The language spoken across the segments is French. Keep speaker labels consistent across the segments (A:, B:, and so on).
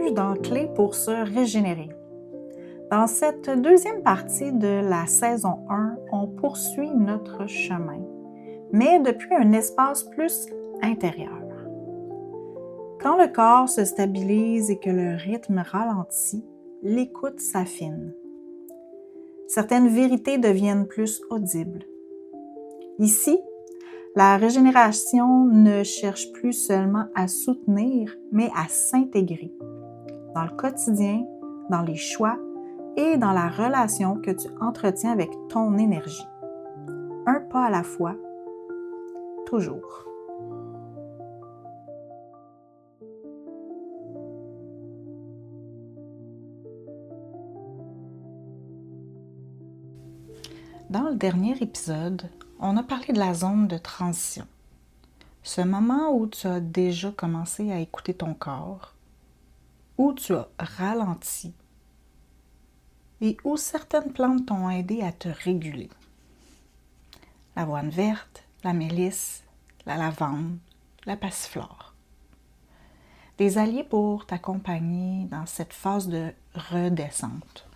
A: bienvenue dans Clé pour se régénérer. Dans cette deuxième partie de la saison 1, on poursuit notre chemin, mais depuis un espace plus intérieur. Quand le corps se stabilise et que le rythme ralentit, l'écoute s'affine. Certaines vérités deviennent plus audibles. Ici, la régénération ne cherche plus seulement à soutenir, mais à s'intégrer dans le quotidien, dans les choix et dans la relation que tu entretiens avec ton énergie. Un pas à la fois, toujours. Dans le dernier épisode, on a parlé de la zone de transition. Ce moment où tu as déjà commencé à écouter ton corps, où tu as ralenti et où certaines plantes t'ont aidé à te réguler. L'avoine verte, la mélisse, la lavande, la passiflore. Des alliés pour t'accompagner dans cette phase de redescente.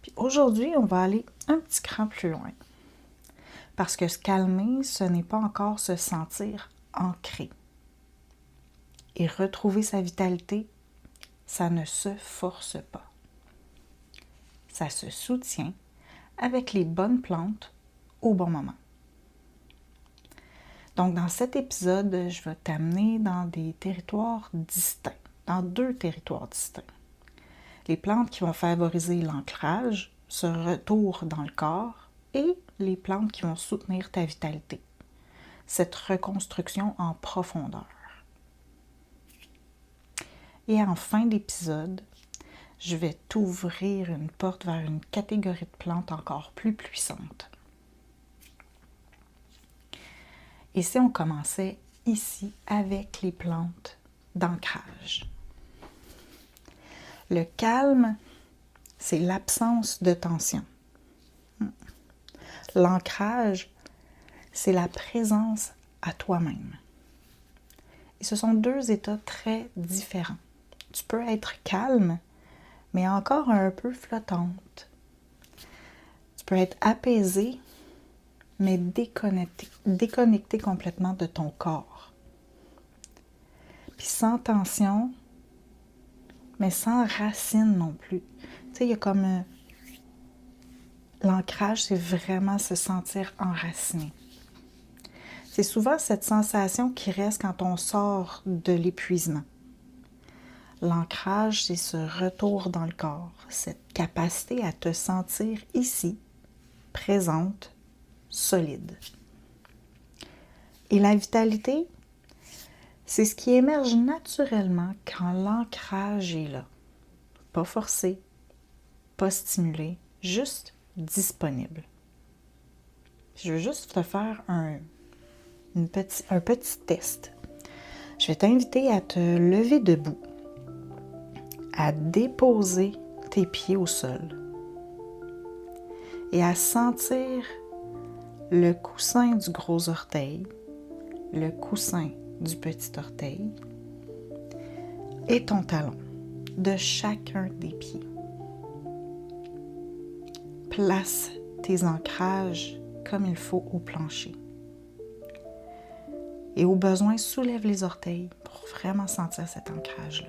A: Puis aujourd'hui, on va aller un petit cran plus loin. Parce que se calmer, ce n'est pas encore se sentir ancré. Et retrouver sa vitalité, ça ne se force pas. Ça se soutient avec les bonnes plantes au bon moment. Donc, dans cet épisode, je vais t'amener dans des territoires distincts, dans 2 territoires distincts. Les plantes qui vont favoriser l'ancrage, ce retour dans le corps, et les plantes qui vont soutenir ta vitalité, cette reconstruction en profondeur. Et en fin d'épisode, je vais t'ouvrir une porte vers une catégorie de plantes encore plus puissante. Et si on commençait ici avec les plantes d'ancrage? Le calme, c'est l'absence de tension. L'ancrage, c'est la présence à toi-même. Et ce sont 2 états très différents. Tu peux être calme, mais encore un peu flottante. Tu peux être apaisé, mais déconnecté complètement de ton corps. Puis sans tension, mais sans racine non plus. Tu sais, il y a comme... L'ancrage, c'est vraiment se sentir enraciné. C'est souvent cette sensation qui reste quand on sort de l'épuisement. L'ancrage, c'est ce retour dans le corps, cette capacité à te sentir ici, présente, solide. Et la vitalité, c'est ce qui émerge naturellement quand l'ancrage est là. Pas forcé, pas stimulé, juste disponible. Je veux juste te faire un petit test. Je vais t'inviter à te lever debout, à déposer tes pieds au sol et à sentir le coussin du gros orteil, le coussin du petit orteil et ton talon de chacun des pieds. Place tes ancrages comme il faut au plancher. Et au besoin, soulève les orteils pour vraiment sentir cet ancrage-là.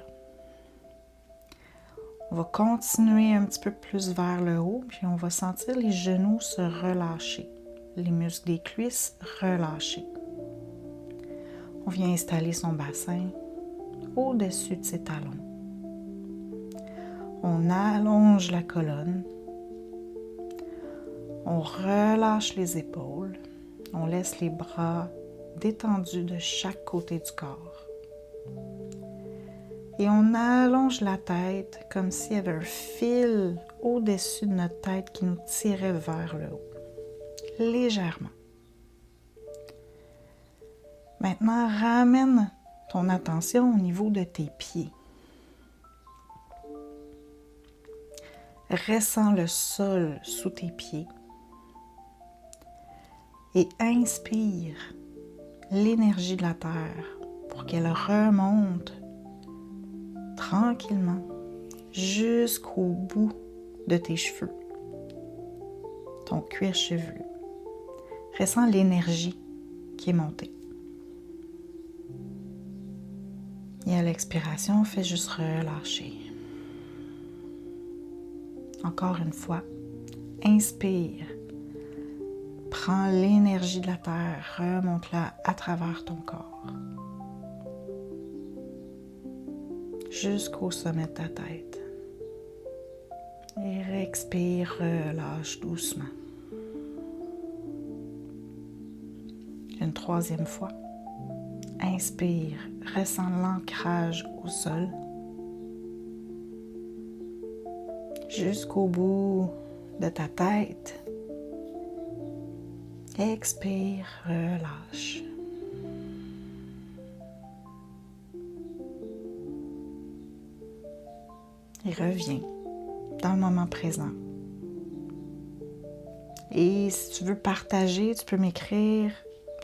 A: On va continuer un petit peu plus vers le haut, puis on va sentir les genoux se relâcher, les muscles des cuisses relâcher. On vient installer son bassin au-dessus de ses talons. On allonge la colonne. On relâche les épaules. On laisse les bras détendus de chaque côté du corps. Et on allonge la tête comme s'il y avait un fil au-dessus de notre tête qui nous tirait vers le haut, légèrement. Maintenant, ramène ton attention au niveau de tes pieds. Ressens le sol sous tes pieds et inspire l'énergie de la terre pour qu'elle remonte tranquillement jusqu'au bout de tes cheveux, ton cuir chevelu. Ressens l'énergie qui est montée. Et à l'expiration, fais juste relâcher. Encore une fois, inspire. Prends l'énergie de la terre, remonte-la à travers ton corps. Jusqu'au sommet de ta tête. Et expire, relâche doucement. Une troisième fois. Inspire, ressens l'ancrage au sol. Jusqu'au bout de ta tête. Expire, relâche. Et reviens dans le moment présent. Et si tu veux partager, tu peux m'écrire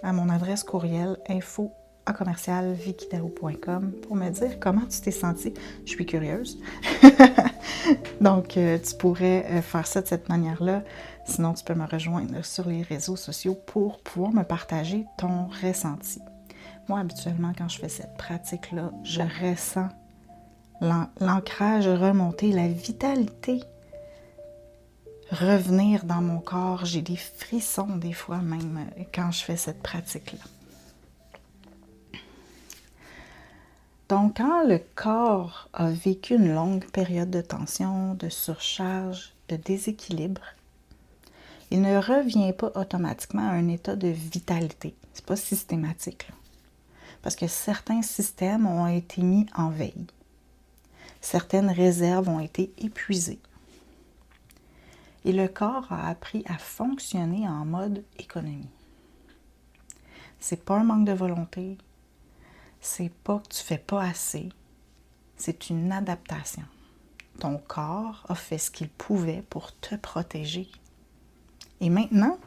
A: à mon adresse courriel info@vickydarou.com pour me dire comment tu t'es sentie. Je suis curieuse. Donc, tu pourrais faire ça de cette manière-là. Sinon, tu peux me rejoindre sur les réseaux sociaux pour pouvoir me partager ton ressenti. Moi, habituellement, quand je fais cette pratique-là, je ressens l'ancrage remonter, la vitalité revenir dans mon corps. J'ai des frissons des fois même quand je fais cette pratique-là. Donc, quand le corps a vécu une longue période de tension, de surcharge, de déséquilibre, il ne revient pas automatiquement à un état de vitalité. C'est pas systématique, là. Parce que certains systèmes ont été mis en veille. Certaines réserves ont été épuisées. Et le corps a appris à fonctionner en mode économie. C'est pas un manque de volonté, c'est pas que tu fais pas assez, c'est une adaptation. Ton corps a fait ce qu'il pouvait pour te protéger. Et maintenant,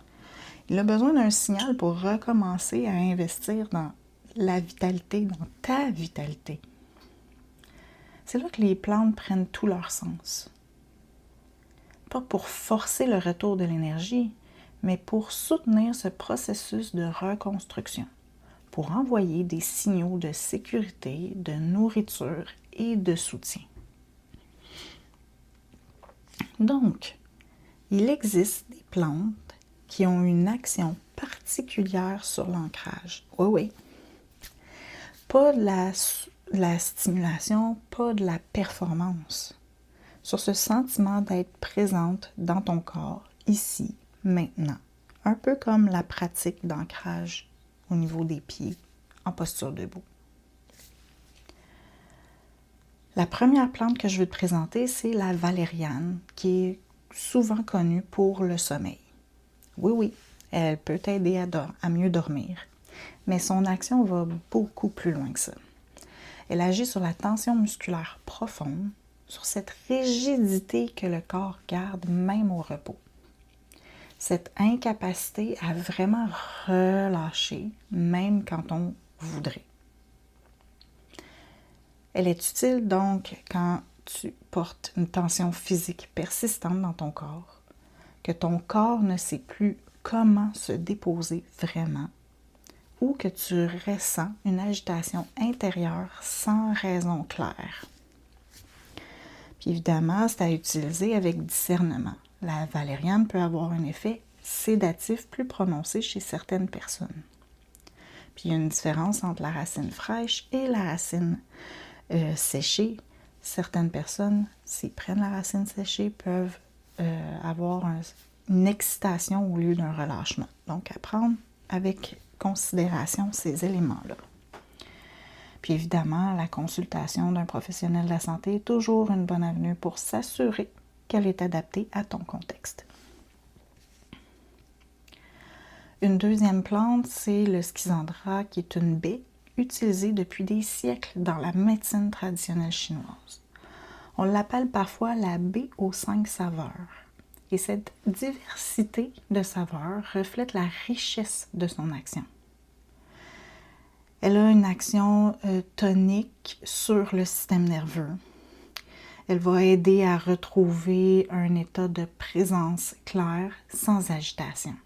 A: il a besoin d'un signal pour recommencer à investir dans la vitalité, dans ta vitalité. C'est là que les plantes prennent tout leur sens. Pas pour forcer le retour de l'énergie, mais pour soutenir ce processus de reconstruction, pour envoyer des signaux de sécurité, de nourriture et de soutien. Donc, il existe des plantes qui ont une action particulière sur l'ancrage. Oui, oui. Pas de la stimulation, pas de la performance. Sur ce sentiment d'être présente dans ton corps, ici, maintenant. Un peu comme la pratique d'ancrage au niveau des pieds, en posture debout. La première plante que je veux te présenter, c'est la valériane, qui est souvent connue pour le sommeil. Oui, oui, elle peut t'aider à mieux dormir, mais son action va beaucoup plus loin que ça. Elle agit sur la tension musculaire profonde, sur cette rigidité que le corps garde même au repos. Cette incapacité à vraiment relâcher, même quand on voudrait. Elle est utile donc quand tu portes une tension physique persistante dans ton corps, que ton corps ne sait plus comment se déposer vraiment, ou que tu ressens une agitation intérieure sans raison claire. Puis évidemment, c'est à utiliser avec discernement. La valériane peut avoir un effet sédatif plus prononcé chez certaines personnes. Puis il y a une différence entre la racine fraîche et la racine séchée. Certaines personnes, s'ils prennent la racine séchée, peuvent avoir une excitation au lieu d'un relâchement. Donc, à prendre avec considération ces éléments-là. Puis évidemment, la consultation d'un professionnel de la santé est toujours une bonne avenue pour s'assurer qu'elle est adaptée à ton contexte. Une deuxième plante, c'est le schizandra, qui est une baie utilisée depuis des siècles dans la médecine traditionnelle chinoise. On l'appelle parfois la baie aux 5 saveurs. Et cette diversité de saveurs reflète la richesse de son action. Elle a une action tonique sur le système nerveux, Elle va aider à retrouver un état de présence claire sans agitation.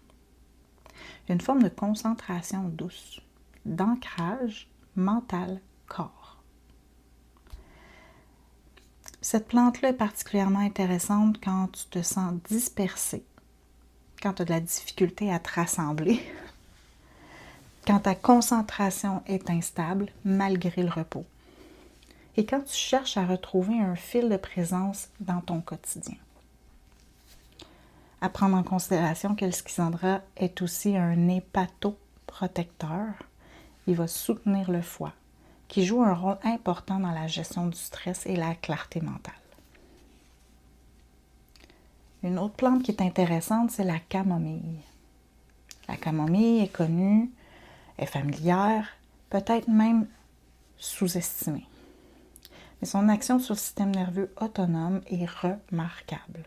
A: Une forme de concentration douce, d'ancrage mental-corps. Cette plante-là est particulièrement intéressante quand tu te sens dispersé, quand tu as de la difficulté à te rassembler, quand ta concentration est instable malgré le repos, et quand tu cherches à retrouver un fil de présence dans ton quotidien. À prendre en considération que le schizandra est aussi un hépatoprotecteur. Il va soutenir le foie, qui joue un rôle important dans la gestion du stress et la clarté mentale. Une autre plante qui est intéressante, c'est la camomille. La camomille est connue, est familière, peut-être même sous-estimée. Mais son action sur le système nerveux autonome est remarquable.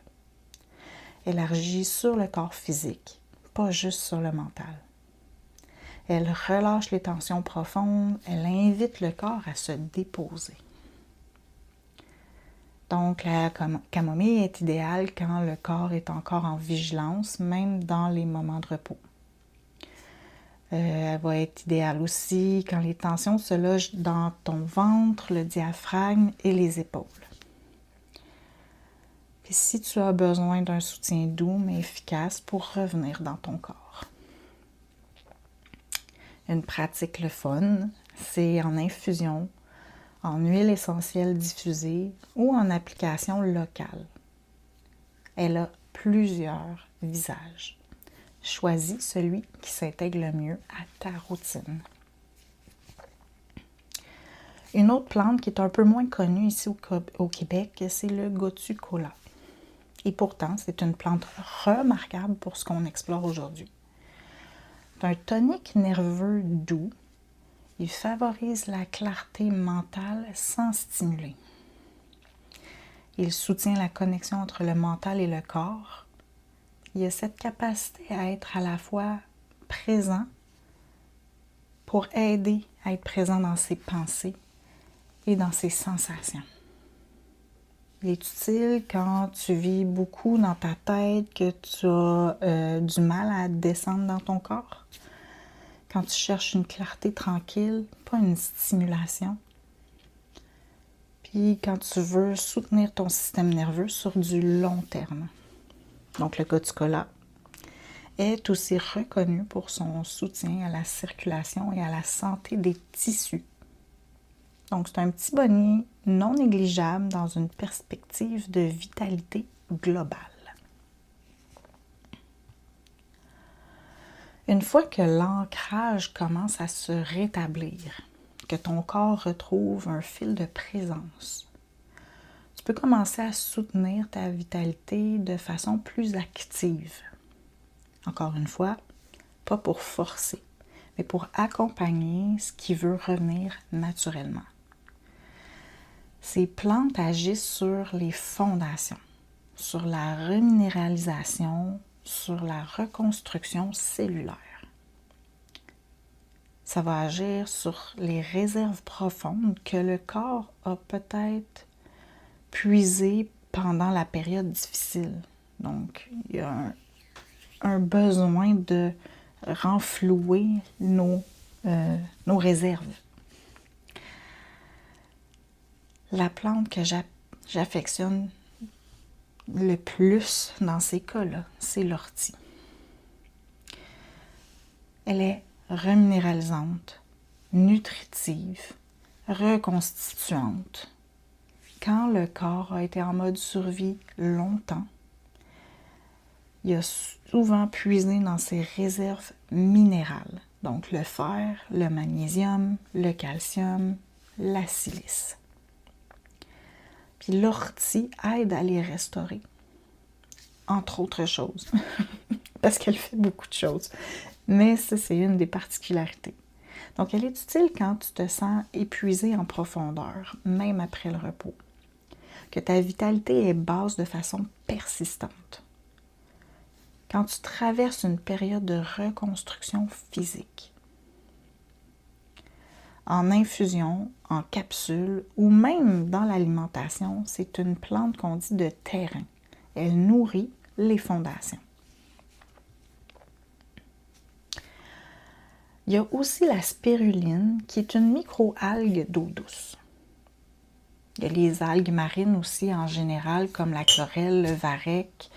A: Elle agit sur le corps physique, pas juste sur le mental. Elle relâche les tensions profondes, elle invite le corps à se déposer. Donc, la camomille est idéale quand le corps est encore en vigilance, même dans les moments de repos. Elle va être idéale aussi quand les tensions se logent dans ton ventre, le diaphragme et les épaules. Puis si tu as besoin d'un soutien doux mais efficace pour revenir dans ton corps. Une pratique le fun, c'est en infusion, en huile essentielle diffusée ou en application locale. Elle a plusieurs visages. Choisis celui qui s'intègre le mieux à ta routine. Une autre plante qui est un peu moins connue ici au Québec, c'est le gotu kola. Et pourtant, c'est une plante remarquable pour ce qu'on explore aujourd'hui. C'est un tonique nerveux doux. Il favorise la clarté mentale sans stimuler. Il soutient la connexion entre le mental et le corps. Il a cette capacité à être à la fois présent pour aider à être présent dans ses pensées et dans ses sensations. Il est utile quand tu vis beaucoup dans ta tête, que tu as du mal à descendre dans ton corps. Quand tu cherches une clarté tranquille, pas une stimulation. Puis quand tu veux soutenir ton système nerveux sur du long terme. Donc le gotu kola est aussi reconnu pour son soutien à la circulation et à la santé des tissus. Donc c'est un petit boni non négligeable dans une perspective de vitalité globale. Une fois que l'ancrage commence à se rétablir, que ton corps retrouve un fil de présence, tu peux commencer à soutenir ta vitalité de façon plus active. Encore une fois, pas pour forcer, mais pour accompagner ce qui veut revenir naturellement. Ces plantes agissent sur les fondations, sur la reminéralisation, sur la reconstruction cellulaire. Ça va agir sur les réserves profondes que le corps a peut-être puisées pendant la période difficile. Donc, il y a un besoin de renflouer nos réserves. La plante que j'affectionne le plus dans ces cas-là, c'est l'ortie. Elle est reminéralisante, nutritive, reconstituante. Quand le corps a été en mode survie longtemps, il a souvent puisé dans ses réserves minérales, donc le fer, le magnésium, le calcium, la silice. Puis l'ortie aide à les restaurer, entre autres choses, parce qu'elle fait beaucoup de choses. Mais ça, c'est une des particularités. Donc, elle est utile quand tu te sens épuisé en profondeur, même après le repos, que ta vitalité est basse de façon persistante, quand tu traverses une période de reconstruction physique. En infusion, en capsule ou même dans l'alimentation, c'est une plante qu'on dit de terrain. Elle nourrit les fondations. Il y a aussi la spiruline, qui est une micro-algue d'eau douce. Il y a les algues marines aussi en général, comme la chlorelle, le varech,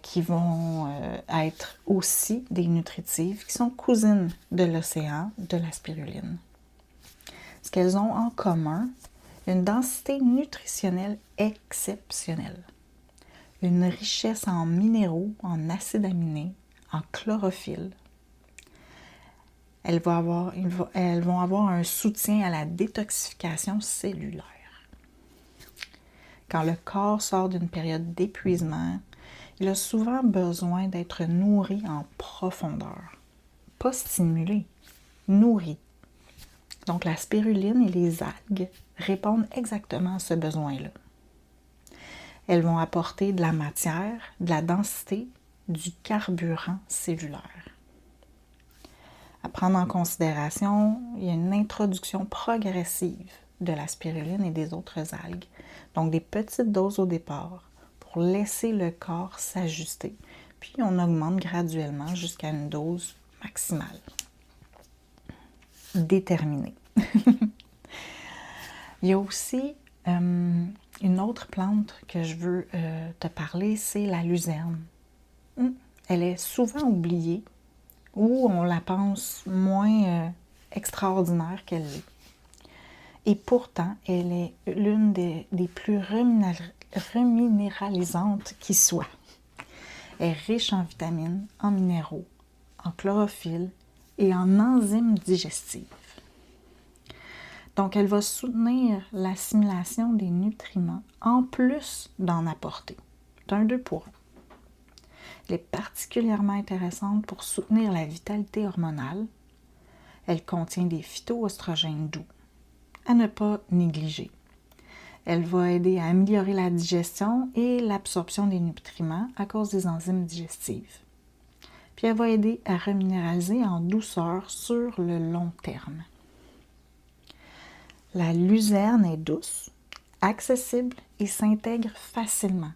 A: qui vont être aussi des nutritives, qui sont cousines de l'océan, de la spiruline. Ce qu'elles ont en commun, une densité nutritionnelle exceptionnelle, une richesse en minéraux, en acides aminés, en chlorophylle. Elles vont avoir un soutien à la détoxification cellulaire. Quand le corps sort d'une période d'épuisement, il a souvent besoin d'être nourri en profondeur. Pas stimulé, nourri. Donc la spiruline et les algues répondent exactement à ce besoin-là. Elles vont apporter de la matière, de la densité, du carburant cellulaire. À prendre en considération, il y a une introduction progressive de la spiruline et des autres algues. Donc des petites doses au départ pour laisser le corps s'ajuster. Puis on augmente graduellement jusqu'à une dose maximale. Déterminée. Il y a aussi une autre plante que je veux te parler, c'est la luzerne. Elle est souvent oubliée ou on la pense moins extraordinaire qu'elle l'est. Et pourtant, elle est l'une des plus reminéralisantes qui soit. Elle est riche en vitamines, en minéraux, en chlorophylle et en enzymes digestives. Donc, elle va soutenir l'assimilation des nutriments en plus d'en apporter. C'est un 2 pour 1. Elle est particulièrement intéressante pour soutenir la vitalité hormonale. Elle contient des phytoestrogènes doux, à ne pas négliger. Elle va aider à améliorer la digestion et l'absorption des nutriments à cause des enzymes digestives. Puis elle va aider à reminéraliser en douceur sur le long terme. La luzerne est douce, accessible et s'intègre facilement,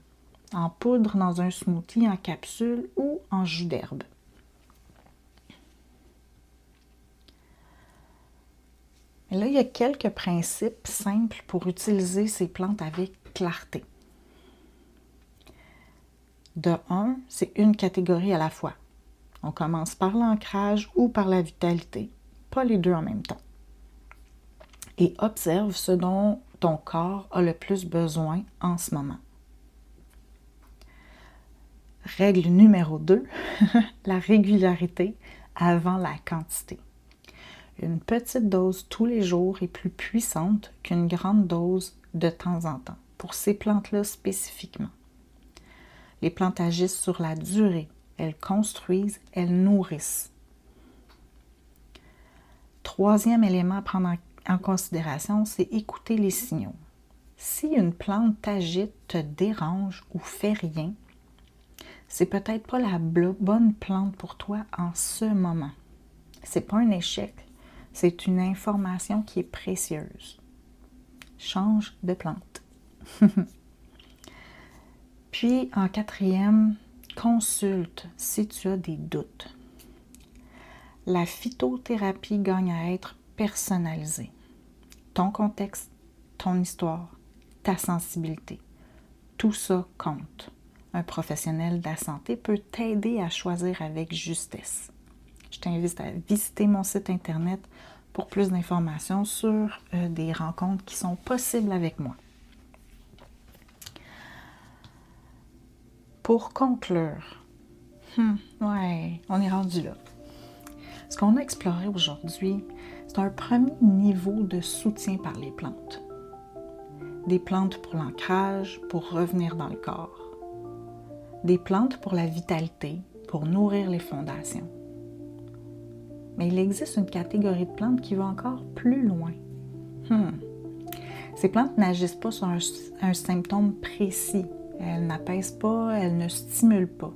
A: en poudre dans un smoothie, en capsule ou en jus d'herbe. Et là, il y a quelques principes simples pour utiliser ces plantes avec clarté. De 1, c'est une catégorie à la fois. On commence par l'ancrage ou par la vitalité, pas les deux en même temps. Et observe ce dont ton corps a le plus besoin en ce moment. Règle numéro 2, la régularité avant la quantité. Une petite dose tous les jours est plus puissante qu'une grande dose de temps en temps, pour ces plantes-là spécifiquement. Les plantes agissent sur la durée, elles construisent, elles nourrissent. Troisième élément à prendre en considération, c'est écouter les signaux. Si une plante t'agite, te dérange ou fait rien, c'est peut-être pas la bonne plante pour toi en ce moment. C'est pas un échec, c'est une information qui est précieuse. Change de plante. Puis en quatrième, consulte si tu as des doutes. La phytothérapie gagne à être personnalisée. Ton contexte, ton histoire, ta sensibilité, tout ça compte. Un professionnel de la santé peut t'aider à choisir avec justesse. Je t'invite à visiter mon site internet pour plus d'informations sur des rencontres qui sont possibles avec moi. Pour conclure, ouais, on est rendu là. Ce qu'on a exploré aujourd'hui, c'est un premier niveau de soutien par les plantes. Des plantes pour l'ancrage, pour revenir dans le corps. Des plantes pour la vitalité, pour nourrir les fondations. Mais il existe une catégorie de plantes qui va encore plus loin. Ces plantes n'agissent pas sur un symptôme précis. Elles n'apaisent pas, elles ne stimulent pas.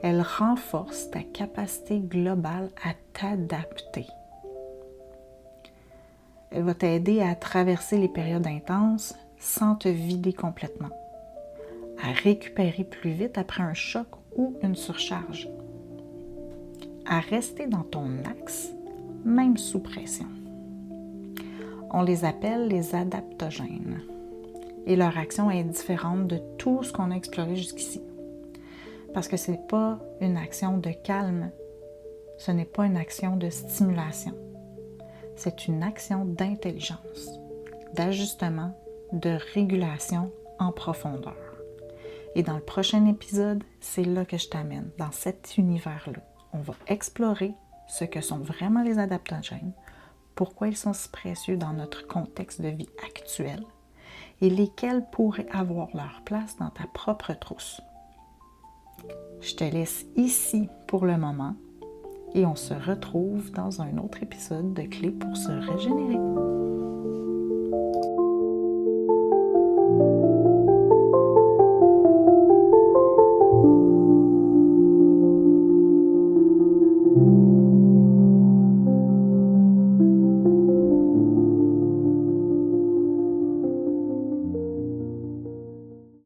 A: Elles renforcent ta capacité globale à t'adapter. Elle va t'aider à traverser les périodes intenses sans te vider complètement, à récupérer plus vite après un choc ou une surcharge, à rester dans ton axe, même sous pression. On les appelle les adaptogènes et leur action est différente de tout ce qu'on a exploré jusqu'ici. Parce que ce n'est pas une action de calme, ce n'est pas une action de stimulation. C'est une action d'intelligence, d'ajustement, de régulation en profondeur. Et dans le prochain épisode, c'est là que je t'amène, dans cet univers-là. On va explorer ce que sont vraiment les adaptogènes, pourquoi ils sont si précieux dans notre contexte de vie actuel et lesquels pourraient avoir leur place dans ta propre trousse. Je te laisse ici pour le moment et on se retrouve dans un autre épisode de Clés pour se régénérer.